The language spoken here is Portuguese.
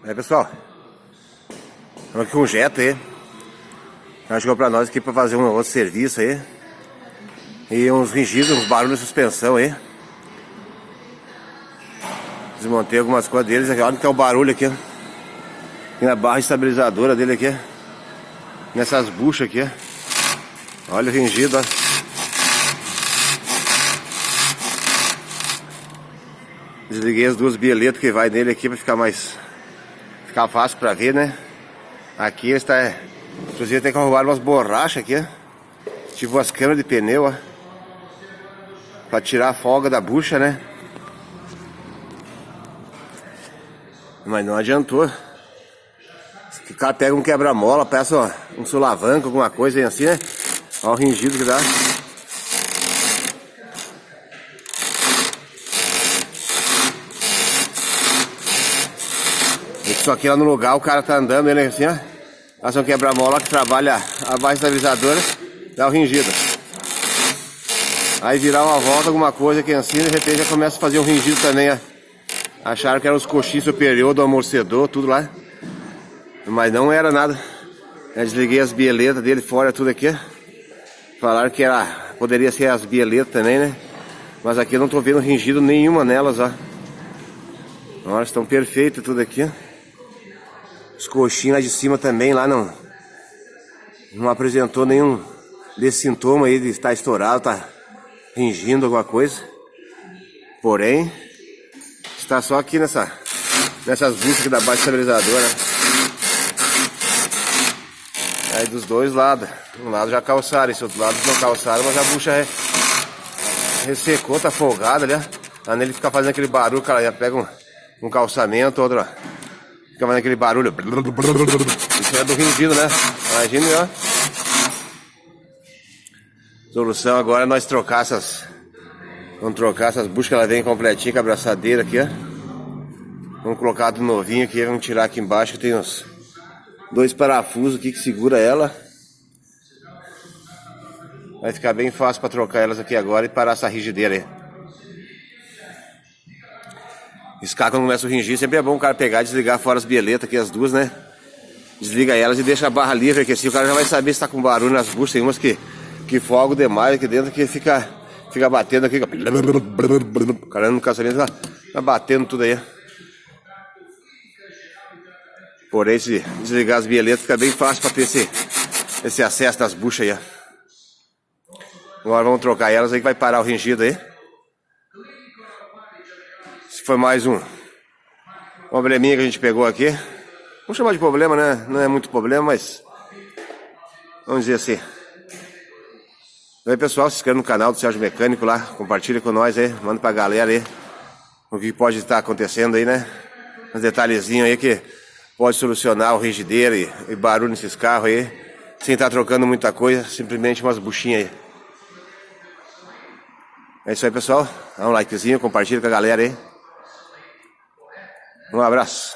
Aí pessoal, estamos aqui com o Jetta aí. Ela chegou pra nós aqui pra fazer um outro serviço aí. E uns ringidos, uns barulhos de suspensão aí. Desmontei algumas coisas deles aqui. Olha que é o barulho aqui, ó. Aqui na barra estabilizadora dele aqui, ó. Nessas buchas aqui, ó. Olha o ringido, ó. Desliguei as duas bieletas que vai nele aqui pra ficar fácil pra ver, né? Aqui está. Inclusive tem que arrumar umas borrachas aqui, ó. Tipo as câmeras de pneu, ó. Pra tirar a folga da bucha, né? Mas não adiantou. Se o cara pega um quebra-mola, peça um sulavanco, alguma coisa aí assim, né? Olha o ringido que dá. Isso aqui lá no lugar, o cara tá andando, ele assim, ó. Passa um quebra-mola que trabalha a barra estabilizadora, dá o ringido. Aí virar uma volta, alguma coisa aqui assim, de repente já começa a fazer um ringido também, ó. Acharam que eram os coxins superior do amortecedor, tudo lá. Mas não era nada. Eu desliguei as bieletas dele fora, tudo aqui. Falaram que poderia ser as bieletas também, né? Mas aqui eu não tô vendo ringido nenhuma nelas, ó. Olha, estão perfeitas tudo aqui. Os coxinhos lá de cima também, lá não apresentou nenhum desse sintoma aí de estar estourado, tá ringindo alguma coisa. Porém, está só aqui nessas buchas aqui da base estabilizadora. Aí dos dois lados. Um lado já calçaram, esse outro lado não calçaram, mas a bucha ressecou, tá folgada ali, ó. Aí nele fica fazendo aquele barulho, o cara já pega um calçamento, outro, ó. Fica fazendo aquele barulho. Isso é do ringido, né? Imagina, ó. Solução agora é nós trocar vamos trocar essas buchas que ela vem completinha com a abraçadeira aqui, ó. Vamos colocar do novinho aqui, vamos tirar aqui embaixo que tem uns 2 parafusos aqui que segura ela. Vai ficar bem fácil para trocar elas aqui agora e parar essa rigideira aí. Esse carro, quando começa a ringir, sempre é bom o cara pegar e desligar fora as bieletas aqui, as duas, né? Desliga elas e deixa a barra livre aqui, assim o cara já vai saber se tá com barulho nas buchas. Tem umas que folgam demais aqui dentro, que fica batendo aqui. O cara no caçamento tá batendo tudo aí. Porém, se desligar as bieletas, fica bem fácil para ter esse acesso das buchas aí, ó. Agora vamos trocar elas aí que vai parar o ringido aí. Foi mais um probleminha que a gente pegou aqui. Vamos chamar de problema, né? Não é muito problema, mas vamos dizer assim. Então aí pessoal, se inscreve no canal do Sérgio Mecânico lá. Compartilha com nós aí, manda pra galera aí o que pode estar acontecendo aí, né? Uns detalhezinhos aí que pode solucionar o rigideiro e barulho nesses carros aí, sem estar trocando muita coisa, simplesmente umas buchinhas aí. É isso aí pessoal, dá um likezinho, compartilha com a galera aí. Um abraço.